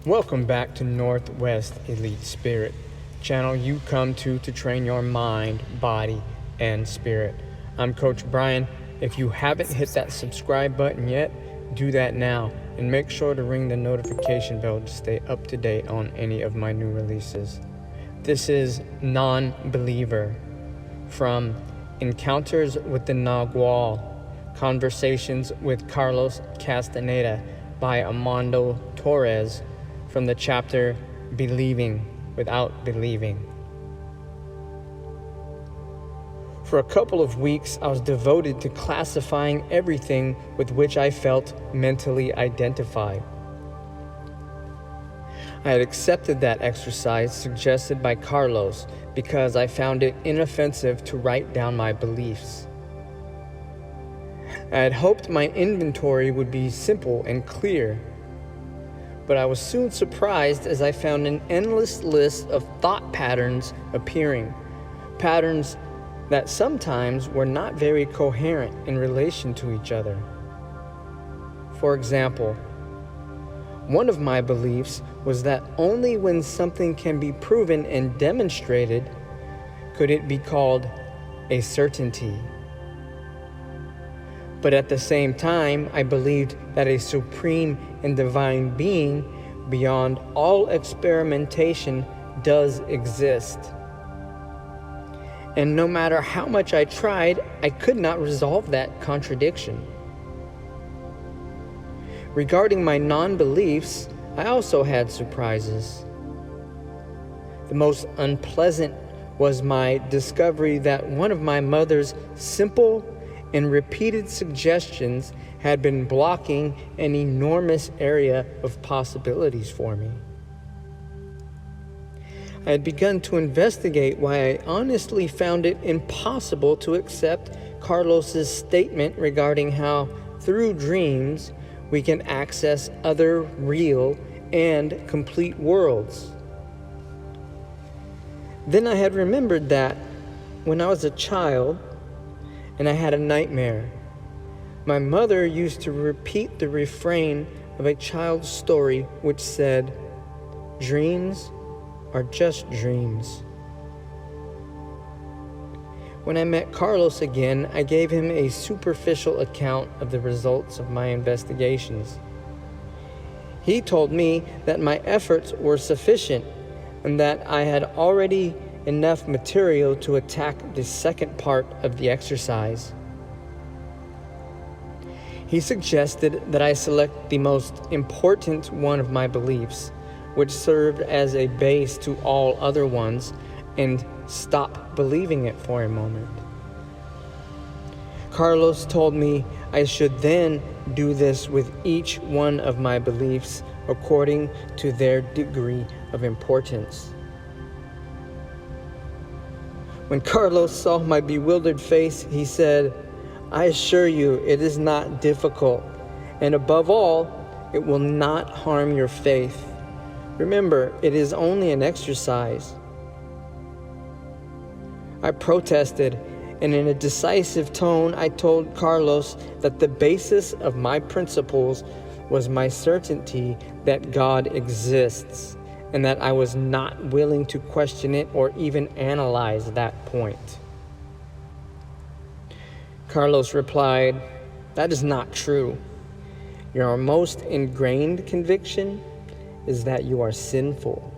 Welcome back to Northwest Elite Spirit, channel you come to train your mind, body, and spirit. I'm Coach Brian. If you haven't hit that subscribe button yet, do that now and make sure to ring the notification bell to stay up to date on any of my new releases. This is Non-Believer from Encounters with the Nagual, Conversations with Carlos Castaneda by Armando Torres, from the chapter Believing Without Believing. For a couple of weeks, I was devoted to classifying everything with which I felt mentally identified. I had accepted that exercise suggested by Carlos because I found it inoffensive to write down my beliefs. I had hoped my inventory would be simple and clear, but I was soon surprised as I found an endless list of thought patterns appearing, patterns that sometimes were not very coherent in relation to each other. For example, one of my beliefs was that only when something can be proven and demonstrated could it be called a certainty. But at the same time, I believed that a supreme and divine being beyond all experimentation does exist. And no matter how much I tried, I could not resolve that contradiction. Regarding my non-beliefs, I also had surprises. The most unpleasant was my discovery that one of my mother's simple and repeated suggestions had been blocking an enormous area of possibilities for me. I had begun to investigate why I honestly found it impossible to accept Carlos's statement regarding how, through dreams, we can access other real and complete worlds. Then I had remembered that when I was a child and I had a nightmare, my mother used to repeat the refrain of a child's story which said, "Dreams are just dreams." When I met Carlos again, I gave him a superficial account of the results of my investigations. He told me that my efforts were sufficient and that I had already enough material to attack the second part of the exercise. He suggested that I select the most important one of my beliefs, which served as a base to all other ones, and stop believing it for a moment. Carlos told me I should then do this with each one of my beliefs according to their degree of importance. When Carlos saw my bewildered face, he said, "I assure you it is not difficult, and above all, it will not harm your faith. Remember, it is only an exercise." I protested, and in a decisive tone, I told Carlos that the basis of my principles was my certainty that God exists, and that I was not willing to question it or even analyze that point. Carlos replied, "That is not true. Your most ingrained conviction is that you are sinful,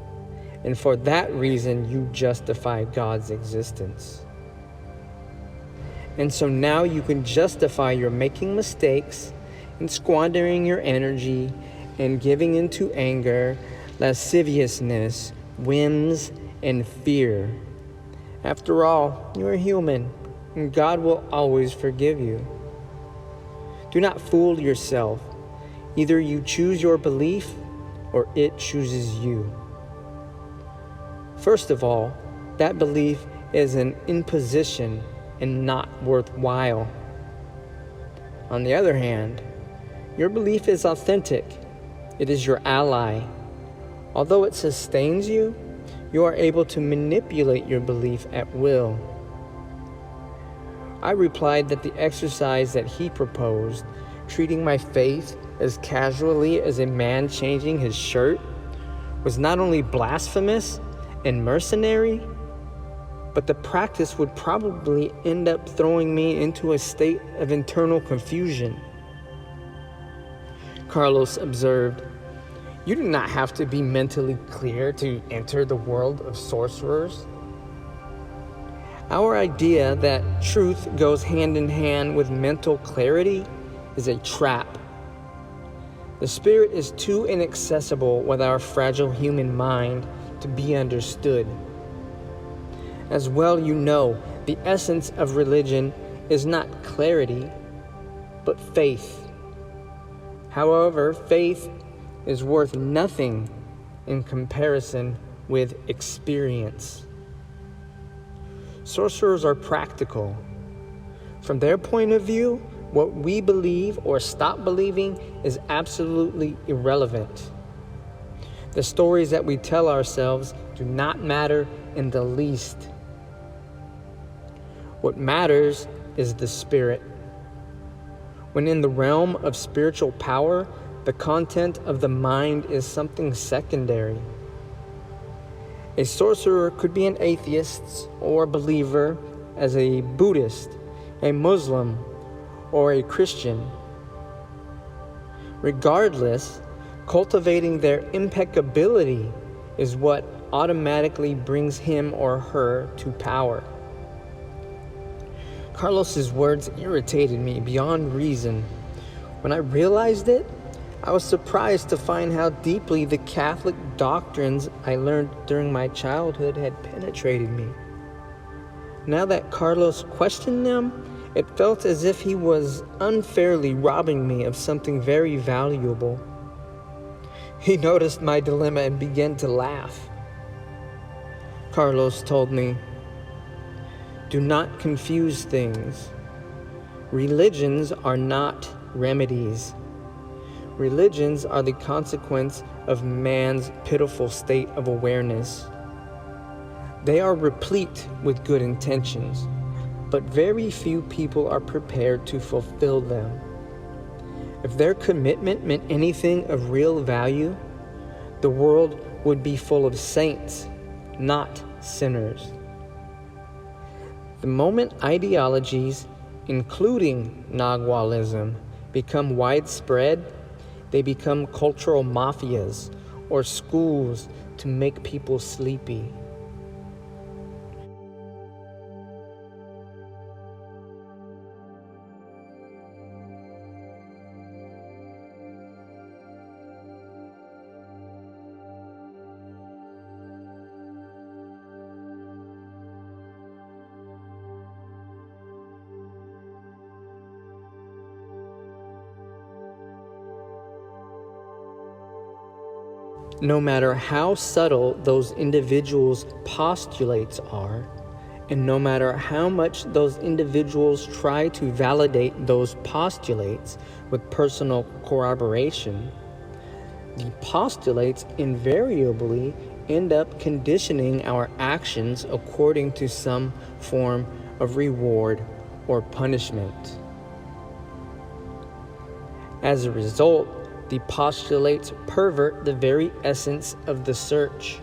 and for that reason you justify God's existence. And so now you can justify your making mistakes and squandering your energy and giving into anger, lasciviousness, whims, and fear. After all, you are human, and God will always forgive you. Do not fool yourself. Either you choose your belief, or it chooses you. First of all, that belief is an imposition and not worthwhile. On the other hand, your belief is authentic. It is your ally. Although it sustains you, you are able to manipulate your belief at will." I replied that the exercise that he proposed, treating my faith as casually as a man changing his shirt, was not only blasphemous and mercenary, but the practice would probably end up throwing me into a state of internal confusion. Carlos observed, "You do not have to be mentally clear to enter the world of sorcerers." Our idea that truth goes hand in hand with mental clarity is a trap. The spirit is too inaccessible with our fragile human mind to be understood. As well you know, the essence of religion is not clarity, but faith. However, faith is worth nothing in comparison with experience. Sorcerers are practical. From their point of view, what we believe or stop believing is absolutely irrelevant. The stories that we tell ourselves do not matter in the least. What matters is the spirit. When in the realm of spiritual power, the content of the mind is something secondary. A sorcerer could be an atheist or believer as a Buddhist, a Muslim, or a Christian. Regardless, cultivating their impeccability is what automatically brings him or her to power. Carlos's words irritated me beyond reason. When I realized it, I was surprised to find how deeply the Catholic doctrines I learned during my childhood had penetrated me. Now that Carlos questioned them, it felt as if he was unfairly robbing me of something very valuable. He noticed my dilemma and began to laugh. Carlos told me, "Do not confuse things. Religions are not remedies. Religions are the consequence of man's pitiful state of awareness. They are replete with good intentions, but very few people are prepared to fulfill them. If their commitment meant anything of real value, the world would be full of saints, not sinners. The moment ideologies, including Nagualism, become widespread, they become cultural mafias or schools to make people sleepy." No matter how subtle those individuals' postulates are, and no matter how much those individuals try to validate those postulates with personal corroboration, the postulates invariably end up conditioning our actions according to some form of reward or punishment. As a result, the postulates pervert the very essence of the search.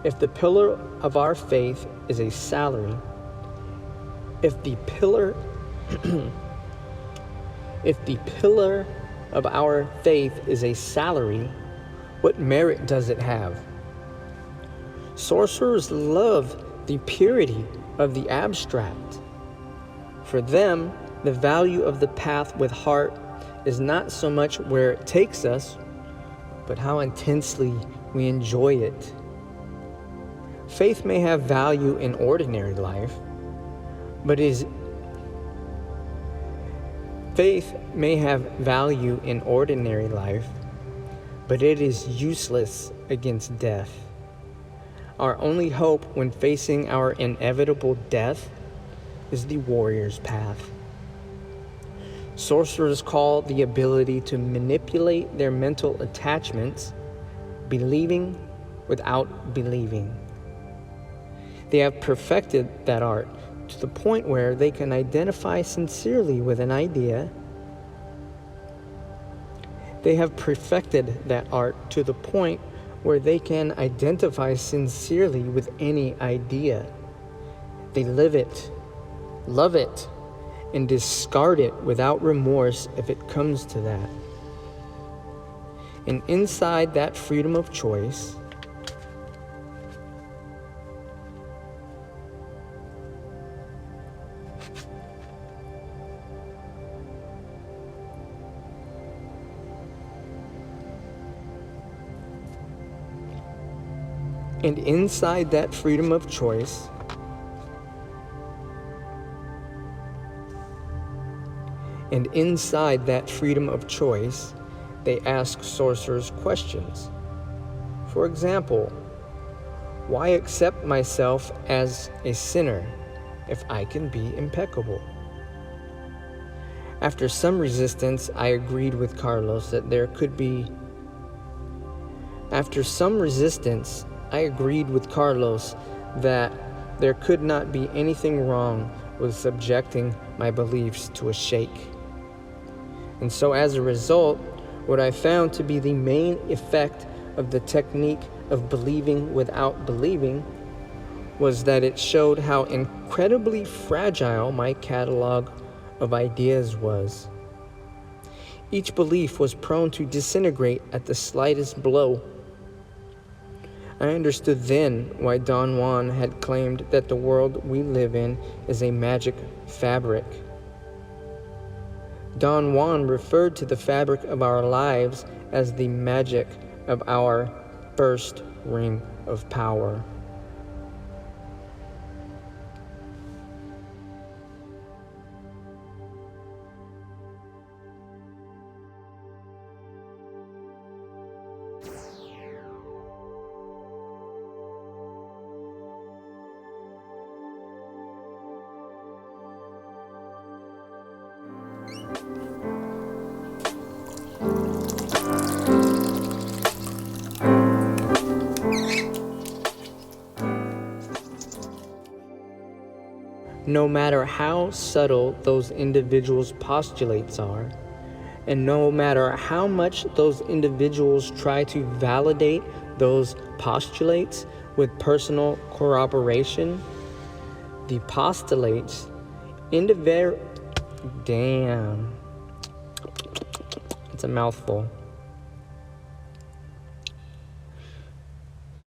If the pillar of our faith is a salary, if the pillar of our faith is a salary, what merit does it have? Sorcerers love the purity of the abstract. For them, the value of the path with heart is not so much where it takes us, but how intensely we enjoy it. Faith may have value in ordinary life, but it is useless against death. Our only hope when facing our inevitable death is the warrior's path. Sorcerers call the ability to manipulate their mental attachments believing without believing. They have perfected that art to the point where they can identify sincerely with an idea. They have perfected that art to the point where they can identify sincerely with any idea. They live it, love it, and discard it without remorse if it comes to that. And inside that freedom of choice, And inside that freedom of choice, they ask sorcerers questions. For example, why accept myself as a sinner if I can be impeccable? After some resistance, I agreed with Carlos that there could be not be anything wrong with subjecting my beliefs to a shake. And so as a result, what I found to be the main effect of the technique of believing without believing was that it showed how incredibly fragile my catalog of ideas was. Each belief was prone to disintegrate at the slightest blow. I understood then why Don Juan had claimed that the world we live in is a magic fabric. Don Juan referred to the fabric of our lives as the magic of our first ring of power. No matter how subtle those individuals' postulates are, and no matter how much those individuals try to validate those postulates with personal corroboration, the postulates it's a mouthful.